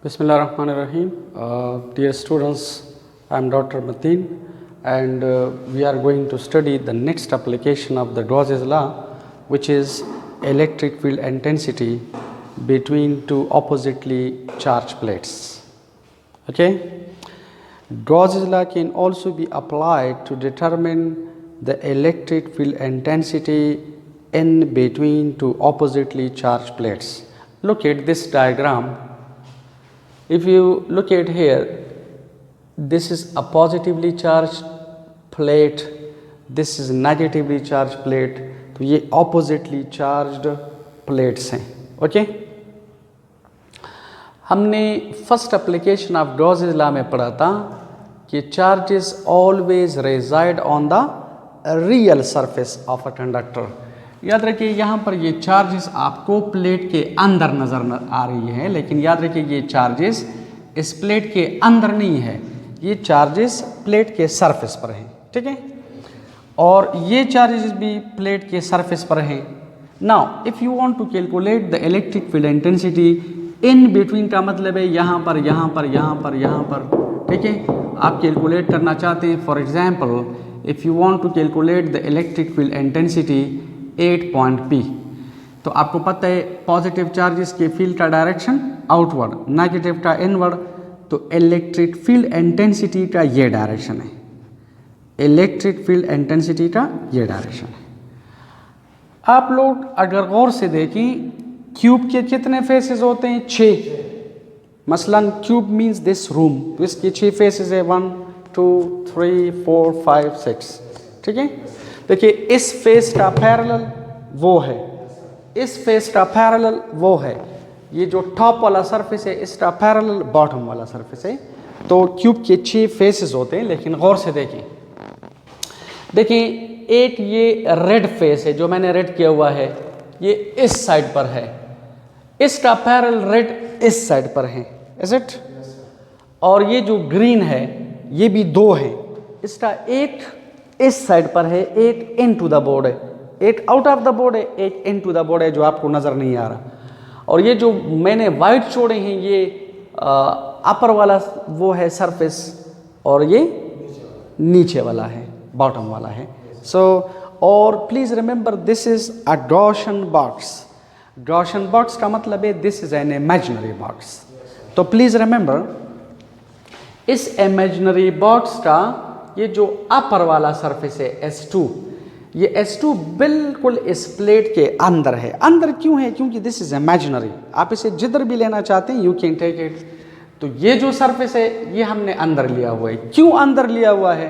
Bismillahirrahmanirrahim. Dear students, I am Dr. Mateen and we are going to study the next application of the Gauss's law, which is electric field intensity between two oppositely charged plates. Okay? Gauss's law can also be applied to determine the electric field intensity in between two oppositely charged plates. Look at this diagram. If you look at here, this is a positively charged plate, this is negatively charged plate, तो ये oppositely charged plates हैं. Okay हमने first application of Gauss's law में पढ़ा था कि charges always reside on the real surface of a conductor. याद रखिए यहाँ पर ये चार्जेस आपको प्लेट के अंदर नज़र आ रही है, लेकिन याद रखिए ये चार्जेस इस प्लेट के अंदर नहीं है, ये चार्जेस प्लेट के सरफेस पर हैं. ठीक है, और ये चार्जेस भी प्लेट के सरफेस पर हैं. Now if you want to calculate the electric field intensity in between का मतलब है यहाँ पर यहाँ पर यहाँ पर यहाँ पर. ठीक है, आप कैलकुलेट करना चाहते हैं. For example if you want to calculate the electric field intensity 8 point P, तो आपको पता है पॉजिटिव चार्जेस के फील्ड का डायरेक्शन आउटवर्ड, नेगेटिव का इनवर्ड, तो इलेक्ट्रिक फील्ड इंटेंसिटी का ये डायरेक्शन है. इलेक्ट्रिक फील्ड इंटेंसिटी का ये डायरेक्शन है. आप लोग अगर गौर से देखें, क्यूब के कितने फेसेस होते हैं? 6. मसलन क्यूब मींस दिस रूम, तो इसके 6 फेसेस है, 1 2 3 4 5 6. ठीक है, देखिए इस फेस का पैरेलल वो है, इस फेस का पैरेलल वो है, ये जो टॉप वाला सरफेस है इसका पैरेलल बॉटम वाला सरफेस है. तो क्यूब के 6 फेसेस होते हैं, लेकिन गौर से देखें. देखिए एक ये रेड फेस है जो मैंने रेड किया हुआ है, ये इस साइड पर है, इसका पैरेलल रेड इस साइड पर है, इज इट? और ये जो ग्रीन है ये भी 2 है, इसका एक इस साइड पर है, एक इनटू द बोर्ड है, एक आउट ऑफ द बोर्ड है, एक इनटू द बोर्ड है जो आपको नज़र नहीं आ रहा. और ये जो मैंने वाइट छोड़े हैं ये अपर वाला वो है सरफेस, और ये नीचे वाला है, बॉटम वाला है. सो और please remember this is a Gaussian box. Gaussian box का मतलब है this is an imaginary box. तो प्लीज़ रिमेंबर इस इमेजिनरी बॉक्स का ये जो अपर वाला सरफेस है S2, ये S2 बिल्कुल इस प्लेट के अंदर है. अंदर क्यों है? क्योंकि दिस इज इमेजिनरी. आप इसे जिधर भी लेना चाहते हैं यू कैन टेक इट. तो ये जो सरफेस है ये हमने अंदर लिया हुआ है. क्यों अंदर लिया हुआ है?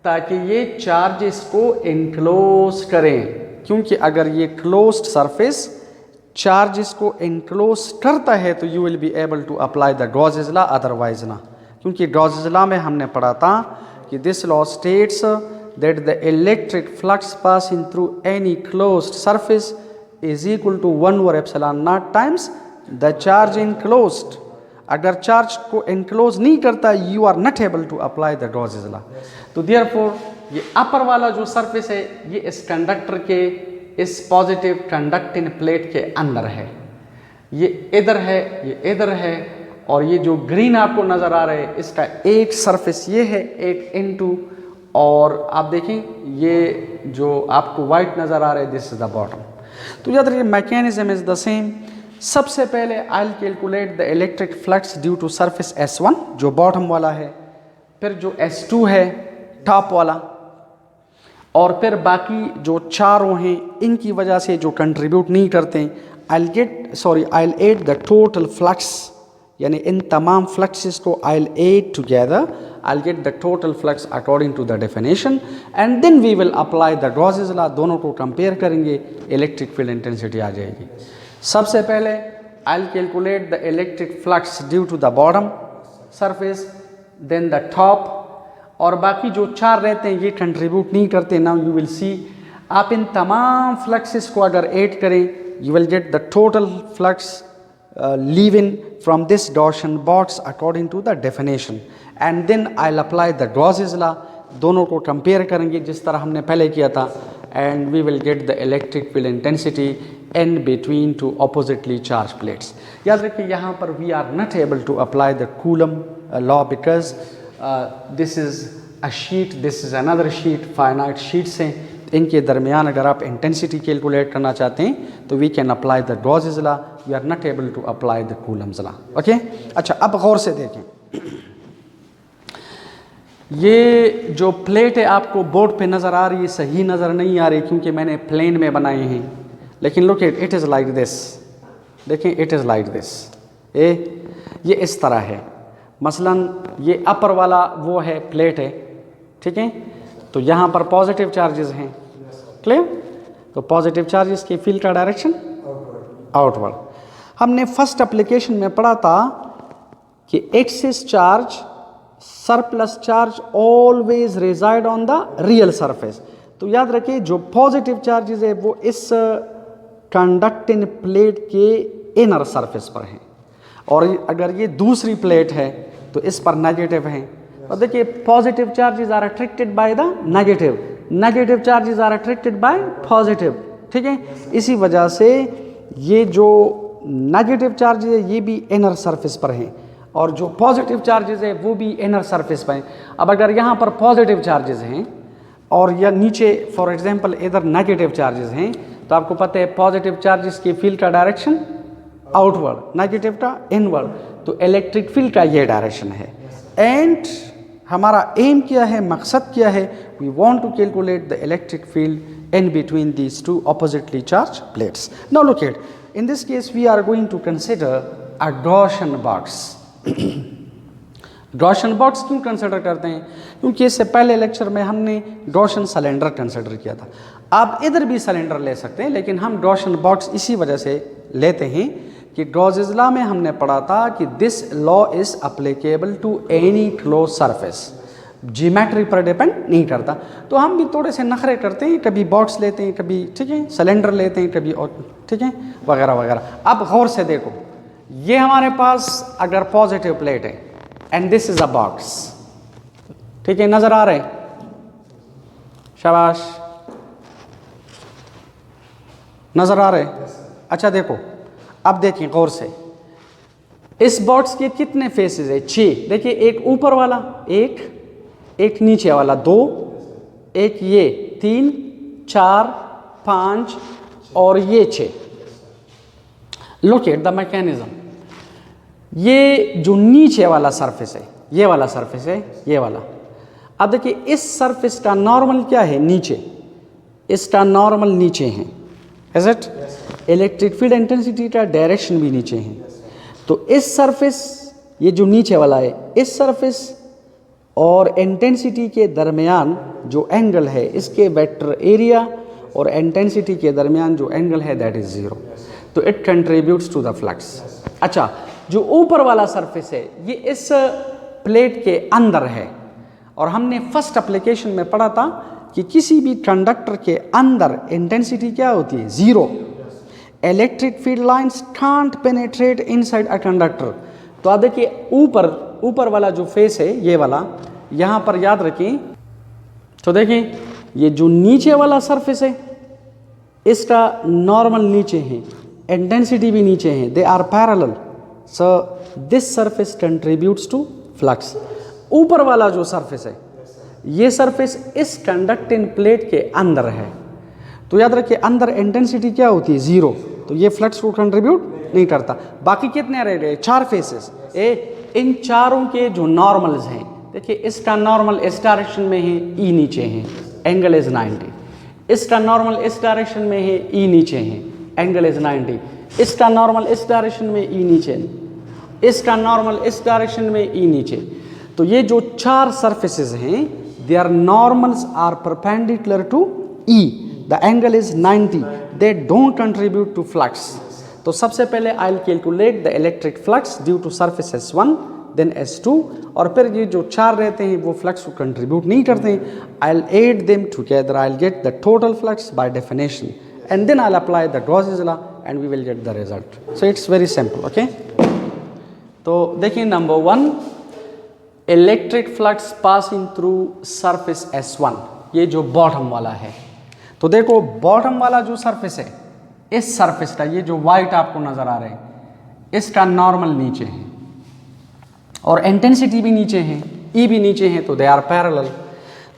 ताकि ये चार्जेस को इनक्लोज करें, क्योंकि अगर ये क्लोज्ड सरफेस चार्जेस को इनक्लोज करता है तो you will be able to apply the Gauss's law, otherwise ना. क्योंकि गॉसेस लॉ में हमने पढ़ा था कि this law states that the electric flux passing through any closed surface is equal to 1 over epsilon naught times the charge enclosed. अगर charge को enclose नहीं करता you are not able to apply the Gauss's law. तो therefore ये अपर वाला जो surface है ये इस कंडक्टर के इस पॉजिटिव कंडक्टिंग प्लेट के अंदर है, ये इधर है, ये इधर है. और ये जो ग्रीन आपको नज़र आ रहा है इसका एक सरफेस ये है, एक इनटू, और आप देखें ये जो आपको वाइट नज़र आ रहा है दिस इज द बॉटम. तो याद रखिए मैकेनिज्म इज द सेम. सबसे पहले I will calculate the electric flux due to surface S1 जो बॉटम वाला है, फिर जो S2 है टॉप वाला, और फिर बाकी जो चारों हैं इनकी वजह से जो कंट्रीब्यूट नहीं करते हैं. I will add the total flux, यानी इन तमाम फ्लक्सेस को I will add together. I'll get the total flux according to the definition and then we will apply the Gauss's law. दोनों को कंपेयर करेंगे, इलेक्ट्रिक फील्ड इंटेंसिटी आ जाएगी. सबसे पहले I'll calculate the electric flux due to the bottom surface, then the top, और बाकी जो 4 रहते हैं ये कंट्रीब्यूट नहीं करते. नाउ यू विल सी, आप इन तमाम फ्लक्सेस को अगर ऐड करें you will get the total flux leaving from this Gaussian box according to the definition. And then I'll apply the Gauss's law. दोनों को कंपेयर करेंगे जिस तरह हमने पहले किया था, and we will get the electric field intensity in between two oppositely charged plates. याद रखिए यहाँ पर we are not able to apply the Coulomb law because this is a sheet, this is another sheet, finite sheets हैं. इनके दरमियान अगर आप intensity calculate करना चाहते हैं तो we can apply the Gauss's law, we are not able to apply the Coulomb's law. Okay, अच्छा अब गौर से देखें. ये जो प्लेट है आपको बोर्ड पे नज़र आ रही है, सही नज़र नहीं आ रही क्योंकि मैंने प्लेन में बनाए हैं, लेकिन look it is like this. देखें, इट इज़ लाइक दिस. ये इस तरह है. मसलन ये अपर वाला वो है प्लेट है, ठीक है. तो यहाँ पर पॉजिटिव चार्जेस हैं, क्लियर. तो पॉजिटिव चार्जेस की फील्ड का डायरेक्शन आउटवर्ड. हमने फर्स्ट एप्लीकेशन में पढ़ा था कि excess charge surplus charge always reside on the real surface. तो याद रखिए जो पॉजिटिव चार्जेस है वो इस कंडक्टिंग प्लेट के इनर सरफेस पर हैं, और अगर ये दूसरी प्लेट है तो इस पर नेगेटिव हैं. और देखिए positive charges are attracted by the negative, negative charges are attracted by positive, ठीक है. इसी वजह से ये जो नेगेटिव चार्जेस है ये भी इनर सरफेस पर हैं और जो पॉजिटिव चार्जेस है वो भी इनर सरफेस पर हैं. अब अगर यहाँ पर पॉजिटिव चार्जेस हैं और या नीचे फॉर एग्जांपल इधर नेगेटिव चार्जेस हैं, तो आपको पता है पॉजिटिव चार्जेस की फील्ड का डायरेक्शन आउटवर्ड, नेगेटिव का इनवर्ड. तो इलेक्ट्रिक फील्ड का ये डायरेक्शन है. एंड हमारा एम क्या है, मकसद क्या है, we want to calculate the electric field in between these two oppositely charge plates. Now look at, in this case we are going to consider a Gaussian box. Gaussian box क्यों consider करते हैं? क्योंकि इससे पहले lecture में हमने Gaussian cylinder consider किया था. आप इधर भी सिलेंडर ले सकते हैं, लेकिन हम गॉसियन बॉक्स इसी वजह से लेते हैं कि गॉसेस लॉ में हमने पढ़ा था कि this law is applicable to any close surface, geometry पर डिपेंड नहीं करता. तो हम भी थोड़े से नखरे करते हैं, कभी बॉक्स लेते हैं, कभी ठीक है सिलेंडर लेते हैं, कभी और ठीक है वगैरह वगैरह. अब गौर से देखो, ये हमारे पास अगर पॉजिटिव प्लेट है and this is a box, ठीक है, नजर आ रहे हैं, शाबाश, नजर आ रहे हैं. अच्छा देखो, अब देखिए गौर से, इस बॉक्स के कितने फेसेस है? 6. देखिए एक ऊपर वाला, एक नीचे वाला 2, एक ये 3, 4, 5 और ये 6. Look at the mechanism. ये जो नीचे वाला सरफेस है, ये वाला सरफेस है, ये वाला. अब देखिए इस सरफेस का नॉर्मल क्या है? नीचे. इसका नॉर्मल नीचे है, is it? Electric field intensity का डायरेक्शन भी नीचे है. तो इस सरफेस, ये जो नीचे वाला है, इस सरफेस और इंटेंसिटी के दरमियान जो एंगल है, इसके वेक्टर एरिया और इंटेंसिटी के दरमियान जो एंगल है दैट इज 0. तो it contributes to the flux. अच्छा, जो ऊपर वाला सरफेस है ये इस प्लेट के अंदर है, और हमने फर्स्ट एप्लीकेशन में पढ़ा था कि किसी भी कंडक्टर के अंदर इंटेंसिटी क्या होती है? 0. Electric field lines can't penetrate inside a conductor. तो आप देखिए ऊपर वाला जो फेस है ये वाला, यहाँ पर याद रखें, तो देखिए ये जो नीचे वाला सरफेस है इसका नॉर्मल नीचे है, इंटेंसिटी भी नीचे है, they are parallel. So this surface contributes to flux. ऊपर वाला जो सरफेस है, ये सरफेस इस कंडक्टिंग प्लेट के अंदर है. तो याद रखिए अंदर इंटेंसिटी क्या होती है? 0. तो ये फ्लक्स को कंट्रीब्यूट नहीं करता. बाकी कितने रह गए? 4 फेसेस. इन चारों के जो नॉर्मल्स हैं, देखिए इसका नॉर्मल इस डायरेक्शन में है, ई नीचे है, एंगल इज 90. इसका नॉर्मल इस डायरेक्शन में है, ई नीचे है, एंगल इज 90. इसका नॉर्मल इस डायरेक्शन में, ई नीचे, इसका नॉर्मल इस डायरेक्शन में, ई नीचे. तो ये जो 4 सरफेसेस हैं, their normals are perpendicular to E. The angle is 90. They don't contribute to flux. तो सबसे पहले I will calculate the electric flux due to surface S1 then S2, और फिर ये जो 4 रहते हैं वो फ्लक्स को कंट्रीब्यूट नहीं करते हैं. I will add them together, I will get the total flux by definition, and then I will apply the Gauss's law and we will get the result. So it's very simple. Okay, तो देखिए number 1, electric flux passing through surface S1, ये जो bottom वाला है. तो देखो bottom वाला जो सरफेस है, इस सरफेस का, ये जो वाइट आपको नजर आ रहे हैं, इसका नॉर्मल नीचे है और इंटेंसिटी भी नीचे है, ई भी नीचे है, तो दे आर पैरेलल।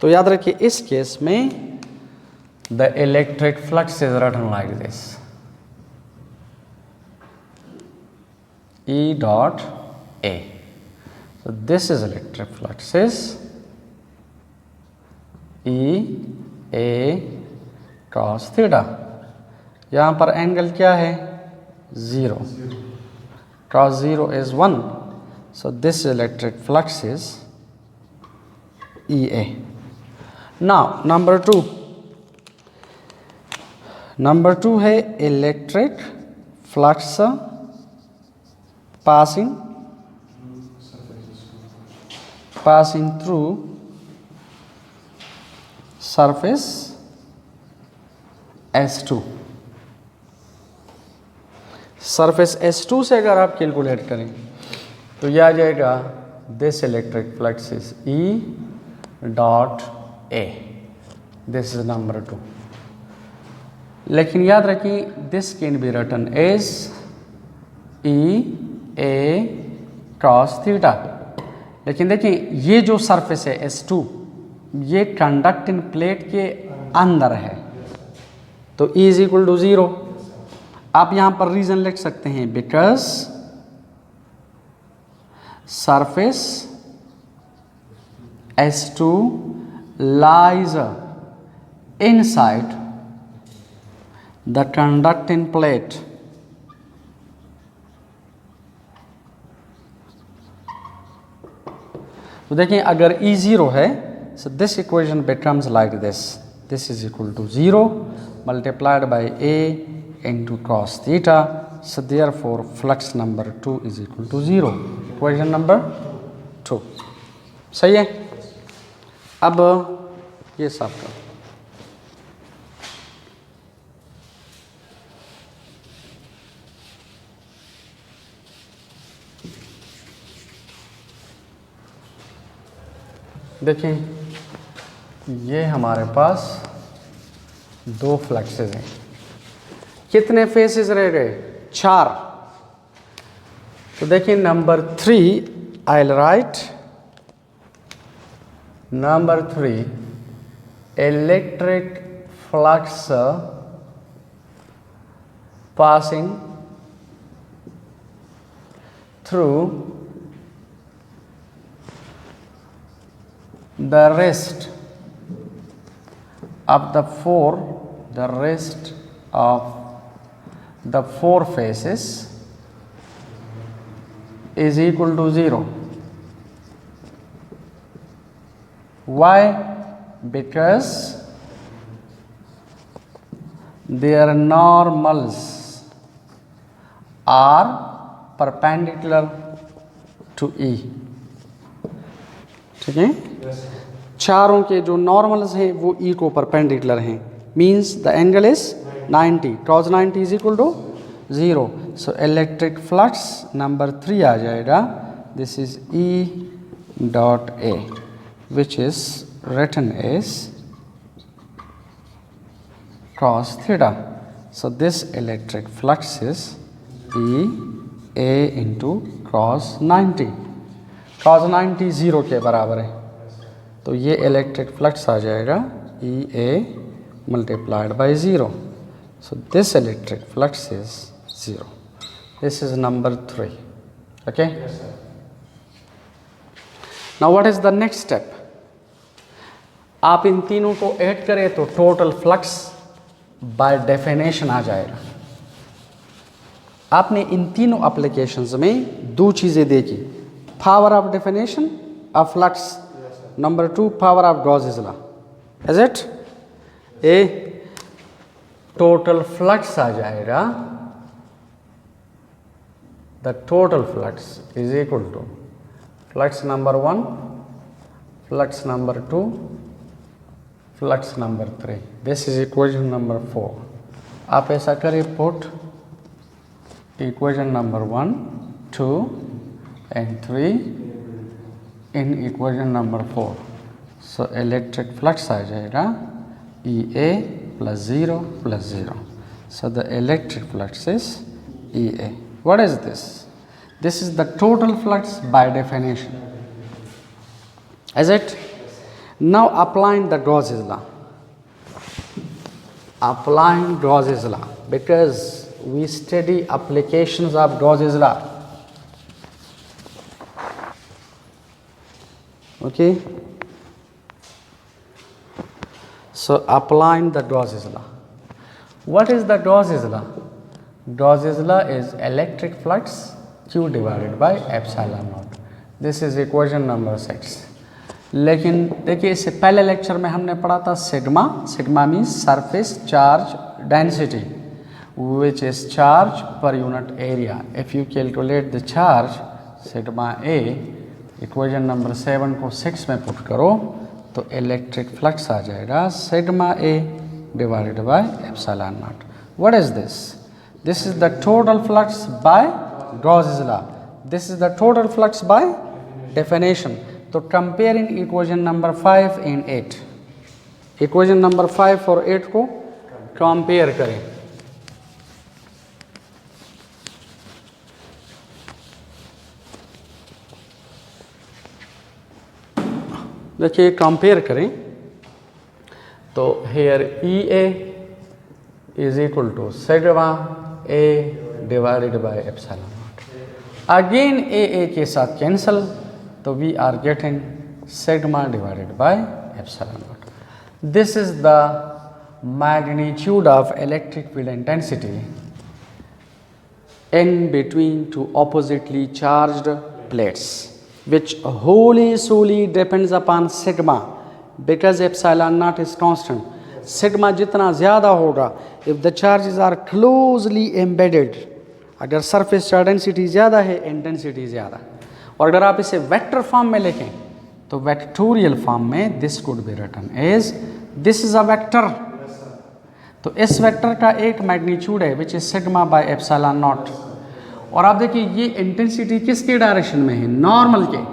तो याद रखिए इस केस में the electric flux is written like this, E dot A. So this is electric flux is E A cos theta. यहाँ पर एंगल क्या है? 0. Cos 0 is 1. So this electric flux is EA. Now number 2. Number 2 है electric flux passing through surface S2. Surface S2 से अगर आप calculate करें तो यह आ जाएगा this electric flux is E dot A. This is number 2. लेकिन याद रखिए this can be written as E A cos theta. लेकिन देखिए ये जो सरफेस है S2, ये कंडक्टिंग प्लेट के अंदर है, तो E इज इक्वल टू 0। आप यहां पर रीजन लिख सकते हैं because surface S2 lies inside the conducting plate. तो देखिए अगर E 0 है, so this equation becomes like this. This is equal to 0 multiplied by A into cos theta. So therefore flux number 2 is equal to 0. Equation number 2. सही है? अब ये साफ करो। देखें ये हमारे पास 2 फ्लक्सेस हैं। कितने फेसेस रह गए? 4। तो देखिए number 3 I will write number 3 electric flux passing through the rest of the 4 faces is equal to 0. Why? Because their normals are perpendicular to E. ठीक है? चारों के जो नॉर्मल्स हैं वो E को परपेंडिकुलर हैं, means the angle is 90, cos 90 is equal to 0। So electric flux number 3 आ जाएगा, this is E dot A which is written as cos theta. So this electric flux is E A into cos 90। cos 90 0 के बराबर है, तो ये electric flux आ जाएगा E A multiplied by 0। So this electric flux is 0। This is number 3। Okay, now what is the next step? आप इन तीनों को ऐड करें तो टोटल फ्लक्स बाय डेफिनेशन आ जाएगा। आपने इन तीनों एप्लीकेशंस में 2 चीज़ें देखी, power of definition of flux, number 2 power of Gauss's law. Is it? A total flux आ जाएगा, the total flux is equal to flux number 1, flux number 2, flux number 3। This is equation number 4। आप ऐसा करें, put equation number 1, 2 and 3 in equation number 4. So electric flux आ जाएगा E A plus 0 plus 0. So the electric flux is EA. What is this? This is the total flux by definition. Is it? Now applying the Gauss's law. Applying Gauss's law, because we study applications of Gauss's law. Okay. So applying the Gauss's law. What is the Gauss's law? Gauss's law is electric flux Q divided by epsilon naught. This is equation number 6. लेकिन देखिए इससे पहले lecture में हमने पढ़ा था sigma. Sigma means surface charge density which is charge per unit area. If you calculate the charge sigma A, equation number 7 को 6 में पुट करो तो इलेक्ट्रिक फ्लक्स आ जाएगा sigma A divided by epsilon naught. What is this? This is the total flux by Gauss's law. This is the total flux by definition. तो comparing equation number 5 and 8, equation number 5 और 8 को compare करें. देखिए compare करें तो here E A is equal to sigma A divided by epsilon naught. Again A के साथ cancel तो we are getting sigma divided by epsilon naught. This is the magnitude of electric field intensity in between two oppositely charged plates, which wholly solely depends upon sigma, because epsilon naught is constant. Sigma जितना ज़्यादा होगा, if the charges are closely embedded, अगर surface charge density ज़्यादा है, intensity ज़्यादा. और अगर आप इसे वेक्टर फॉर्म में लिखें तो वेक्टोरियल फॉर्म में this could be written as this is a vector. तो इस वेक्टर का एक मैग्नीट्यूड है which is sigma by epsilon naught. और आप देखिए ये इंटेंसिटी किसके डायरेक्शन में है? नॉर्मल के.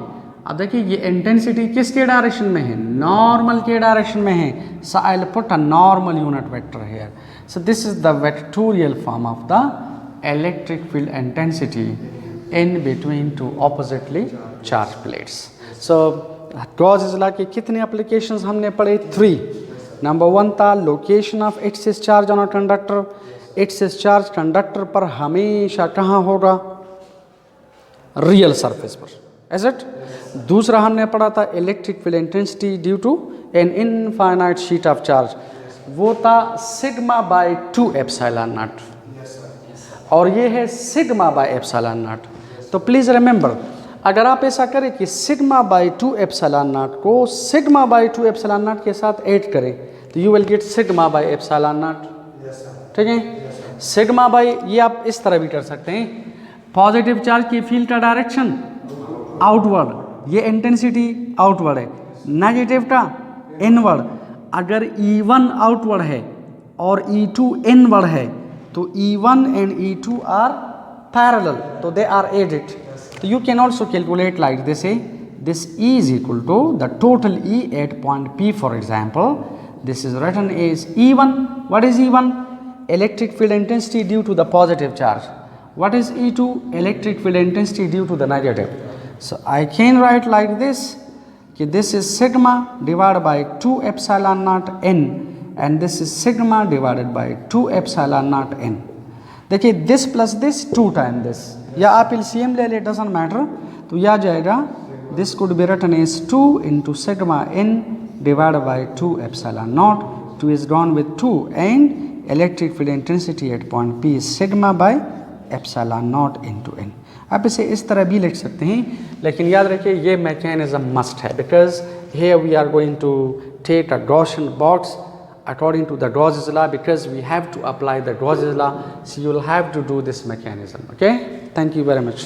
अब देखिए ये इंटेंसिटी किसके डायरेक्शन में है? नॉर्मल के डायरेक्शन में है. So I will put a normal unit vector here. So this is the vectorial form of the electric field intensity in between two oppositely charged plates. So Gauss's law के कितने applications हमने पढ़े? 3. Number 1 था location of excess charge on a conductor. Excess charge conductor पर हमेशा कहाँ होगा? Real surface पर. Is it? दूसरा हमने पढ़ा था electric field intensity due to an infinite sheet of charge. वो था सिग्मा बाय 2 एप्सिलॉन नॉट. और ये है सिग्मा बाय एप्सिलॉन नॉट. तो प्लीज़ रिमेंबर, अगर आप ऐसा करें कि सिग्मा बाय 2 एप्सिलॉन नॉट को सिग्मा बाय 2 एप्सिलॉन नॉट के साथ ऐड करें तो you will get sigma by epsilon not. ठीक है. सिग्मा बाय ये आप इस तरह भी कर सकते हैं. पॉजिटिव चार्ज की फील्ड का डायरेक्शन आउटवर्ड, ये इंटेंसिटी आउटवर्ड है. नेगेटिव का इनवर्ड. अगर E1 आउटवर्ड है और E2 इनवर्ड है तो E1 and E2 are parallel, so they are added. So you can also calculate like this. This E is equal to the total E at point P, for example. This is written as E1. What is E1? Electric field intensity due to the positive charge. What is E2? Electric field intensity due to the negative. So I can write like this. This is sigma divided by 2 epsilon naught n. And this is sigma divided by 2 epsilon naught n. देखिए this plus this 2 time this, या आप LCM ले ले, doesn't matter. तो यह आ जाएगा this could be written as 2 into sigma n divide by 2 epsilon naught. 2 is gone with 2 and electric field intensity at point P sigma by epsilon naught into n. आप इसे इस तरह भी लिख सकते हैं, लेकिन याद रखिए ये मैकेनिज्म मस्ट है, because here we are going to take a Gaussian box according to the Gauss's law, because we have to apply the Gauss's law, so you will have to do this mechanism. Okay, thank you very much.